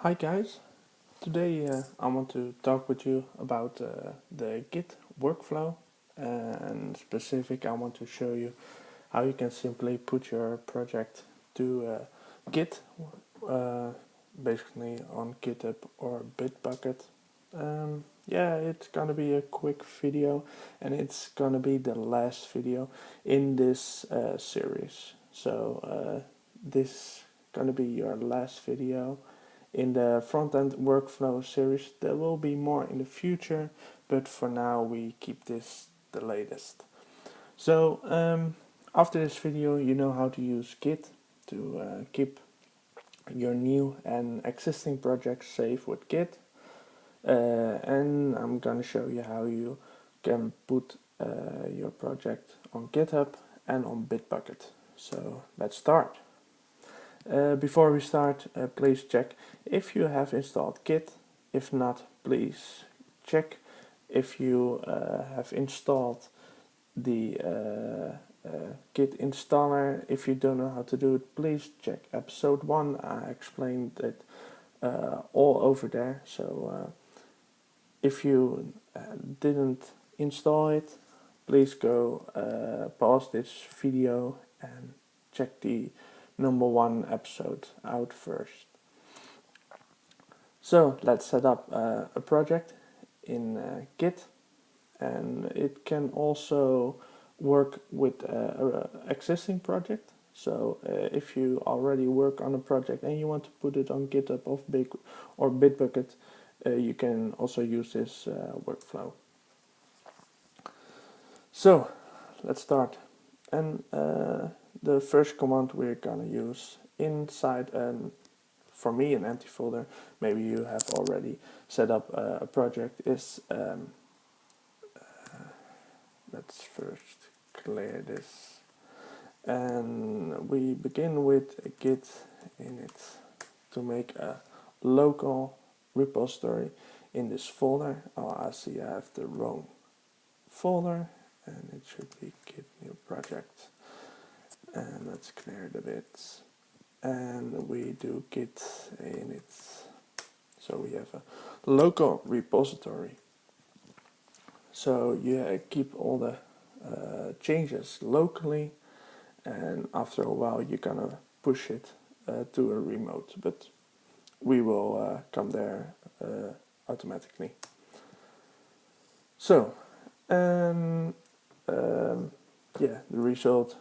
Hi guys, today I want to talk with you about the Git workflow, and specific I want to show you how you can simply put your project to Git, uh, basically on GitHub or Bitbucket. Yeah, it's gonna be a quick video, and it's gonna be the last video in this series. So this gonna be your last video in the Frontend Workflow series. There will be more in the future, but for now we keep this the latest. So after this video you know how to use Git to keep your new and existing projects safe with Git, and I'm gonna show you how you can put your project on GitHub and on Bitbucket. So let's start. Before we start, please check if you have installed Git. If not, please check if you have installed the Git installer. If you don't know how to do it, please check episode 1. I explained it all over there. So if you didn't install it, please go pause this video and check the number 1 episode out first. So let's set up a project in Git, and it can also work with an existing project. So if you already work on a project and you want to put it on GitHub or Bitbucket, you can also use this workflow. So let's start. And the first command we're gonna use inside for me an empty folder, maybe you have already set up a project, is let's first clear this, and we begin with a git init to make a local repository in this folder. Oh, I see I have the wrong folder, and it should be git new project. And let's clear the bits, and we do git init. So we have a local repository. So you keep all the changes locally, and after a while you're gonna push it to a remote, but we will come there automatically. So yeah, the result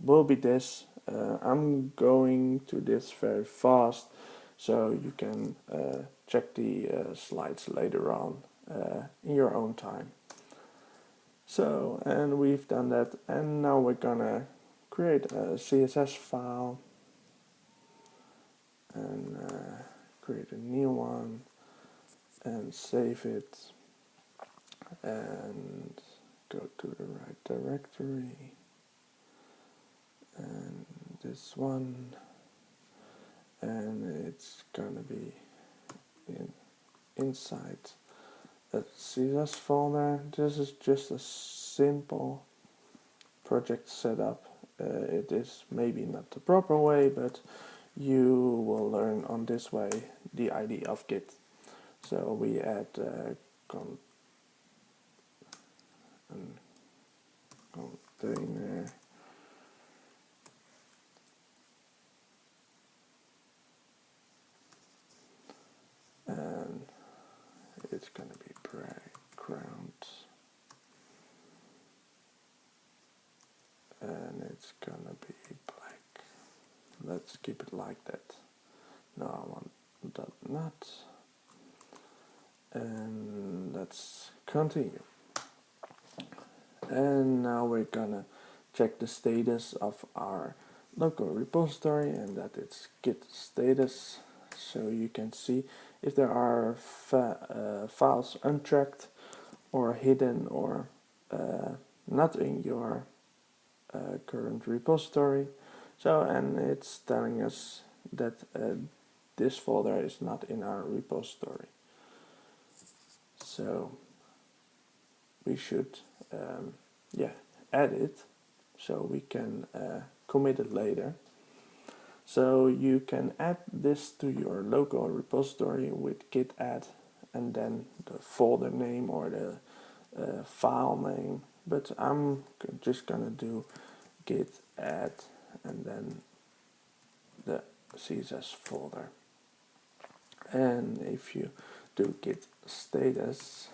will be this. I'm going to this very fast, so you can check the slides later on in your own time. So, and we've done that, and now we're gonna create a CSS file and create a new one and save it and go to the right directory, and this one, and it's gonna be inside a CSS folder. This is just a simple project setup. It is maybe not the proper way, but you will learn on this way the idea of Git. So we add container and it's gonna be background, and it's gonna be black. Let's keep it like that. No, I want that not. And let's continue. And now we're gonna check the status of our local repository, and that it's git status, so you can see if there are files untracked or hidden or not in your current repository. So, and it's telling us that this folder is not in our repository. So we should add it so we can commit it later. So you can add this to your local repository with git add and then the folder name or the file name, but I'm just gonna do git add and then the CSS folder. And if you do git status,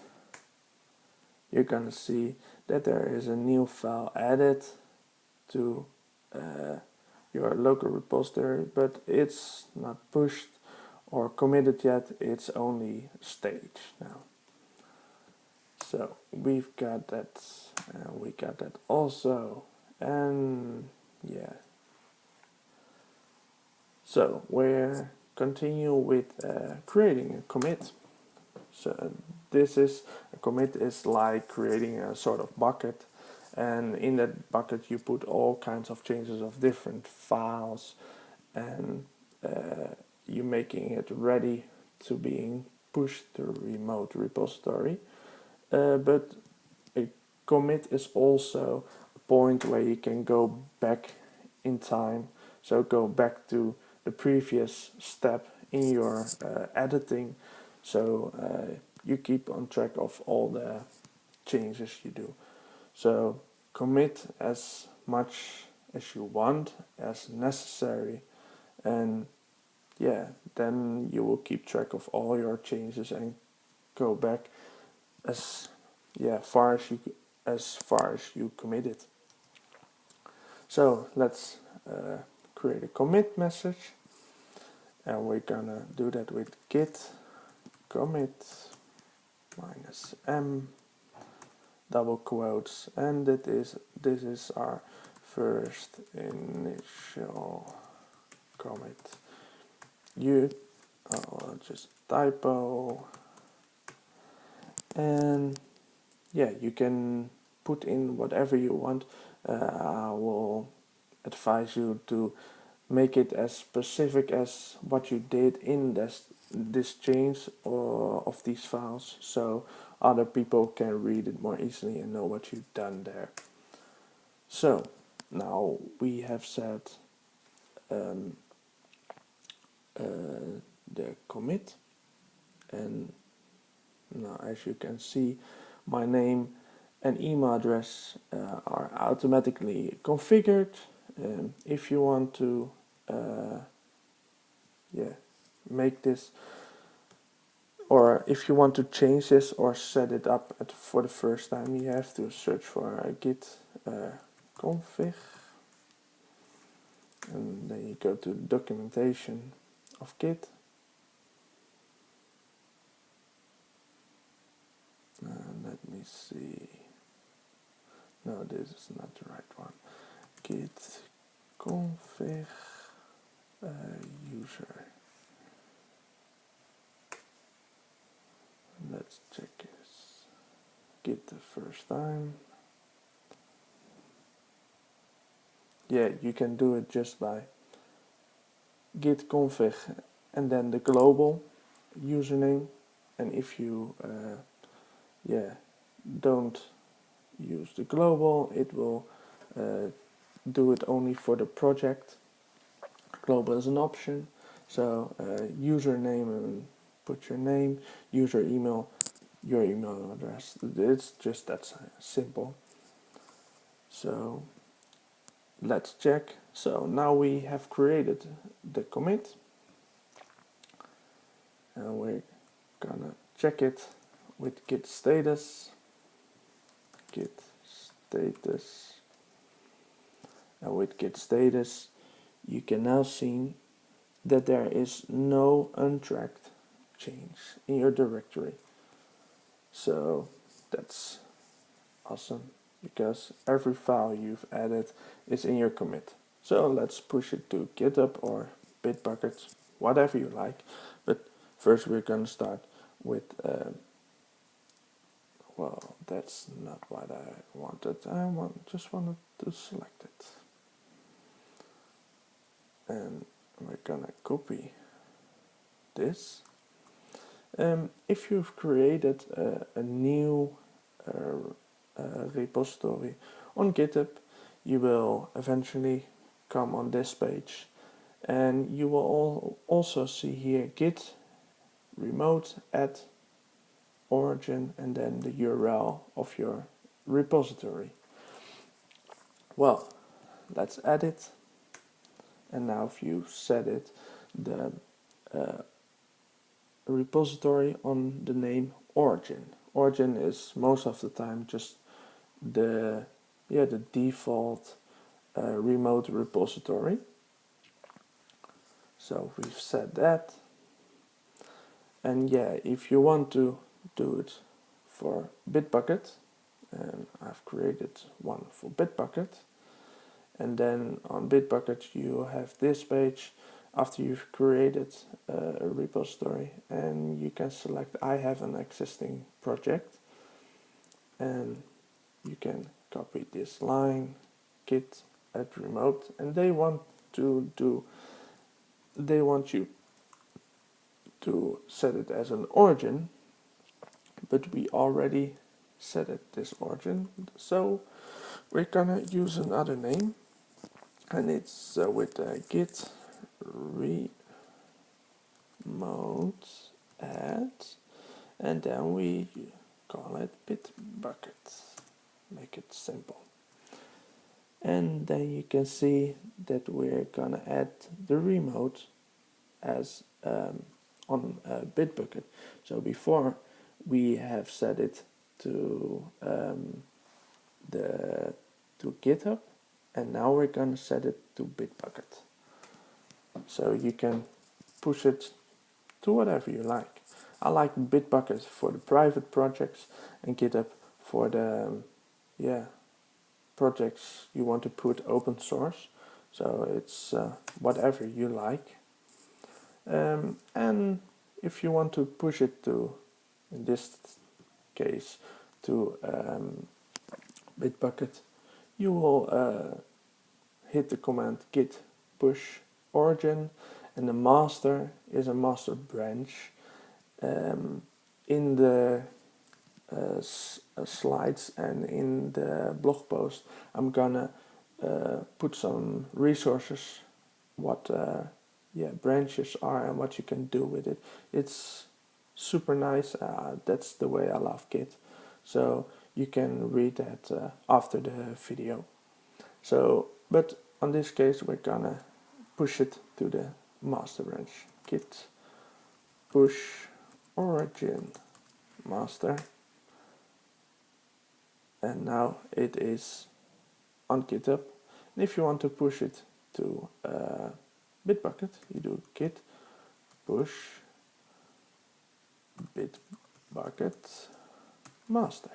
you're gonna see that there is a new file added to your local repository, but it's not pushed or committed yet, it's only stage now. So we've got that, we got that also, and yeah. So we're continue with creating a commit. So this is a commit is like creating a sort of bucket, and in that bucket you put all kinds of changes of different files, and you're making it ready to being pushed to a remote repository. But a commit is also a point where you can go back in time, so go back to the previous step in your editing, so you keep on track of all the changes you do. So commit as much as you want, as necessary, and yeah, then you will keep track of all your changes and go back as far as you committed. So let's create a commit message, and we're gonna do that with git commit -m double quotes, and this is our first initial commit. Just typo, and yeah, you can put in whatever you want. I will advise you to make it as specific as what you did in this change of these files, so other people can read it more easily and know what you've done there. So now we have set the commit, and now as you can see, my name and email address are automatically configured. If you want to make this, or if you want to change this or set it up for the first time, you have to search for git config, and then you go to documentation of Git. Let me see. No, this is not the right one. Git config user. Let's check this. Git the first time. Yeah, you can do it just by git config and then the global username. And if you don't use the global, it will do it only for the project. Global is an option. So username, and put your name, user email, your email address. It's just that simple. So let's check. So now we have created the commit, and we're gonna check it with git status. And with git status you can now see that there is no untracked change in your directory. So that's awesome, because every file you've added is in your commit. So let's push it to GitHub or Bitbucket, whatever you like. But first we're going to start with well, that's not what I wanted. Just wanted to select it. And we're gonna copy this. If you've created a new repository on GitHub, you will eventually come on this page, And you will also see here git remote add origin and then the URL of your repository. Well, let's add it. And now if you set it, the repository on the name origin. Origin is most of the time just the default remote repository. So we've set that. And yeah, if you want to do it for Bitbucket, and I've created one for Bitbucket, and then on Bitbucket you have this page after you've created a repository, and you can select I have an existing project, and you can copy this line git add remote, and they want you to set it as an origin, but we already set it this origin, so we're gonna use another name, and it's with git remote add, and then we call it Bitbucket. Make it simple. And then you can see that we're gonna add the remote as on Bitbucket. So before we have set it to GitHub, and now we're gonna set it to Bitbucket. So you can push it to whatever you like. I like Bitbucket for the private projects and GitHub for the projects you want to put open source. So it's whatever you like. And if you want to push it to, in this case, to Bitbucket, you will hit the command git push origin, and the master is a master branch. In the slides and in the blog post, I'm gonna put some resources, what branches are and what you can do with it. It's super nice. That's the way I love Git. So you can read that after the video. So, but on this case, we're gonna push it to the master branch. Git push origin master, and now it is on GitHub. And if you want to push it to Bitbucket, you do git push Bitbucket master,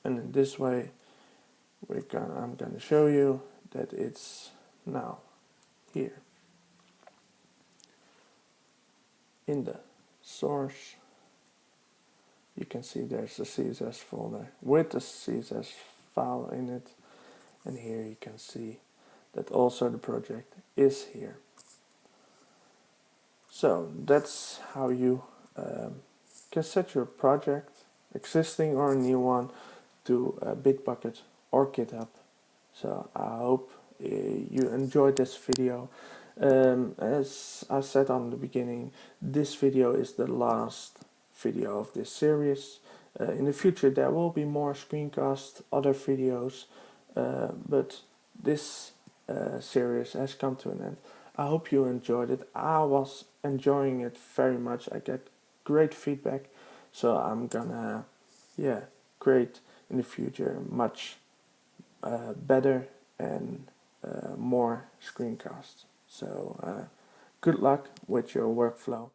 and in this way I'm gonna show you that it's now here in the source. You can see there's a CSS folder with the CSS file in it, and here you can see that also the project is here. So that's how you can set your project, existing or a new one, to Bitbucket or GitHub. So I hope you enjoyed this video. As I said on the beginning, this video is the last video of this series. In the future there will be more screencasts, other videos, but this series has come to an end. I hope you enjoyed it. I was enjoying it very much. I get great feedback, so I'm gonna create in the future much better and more screencasts. So good luck with your workflow.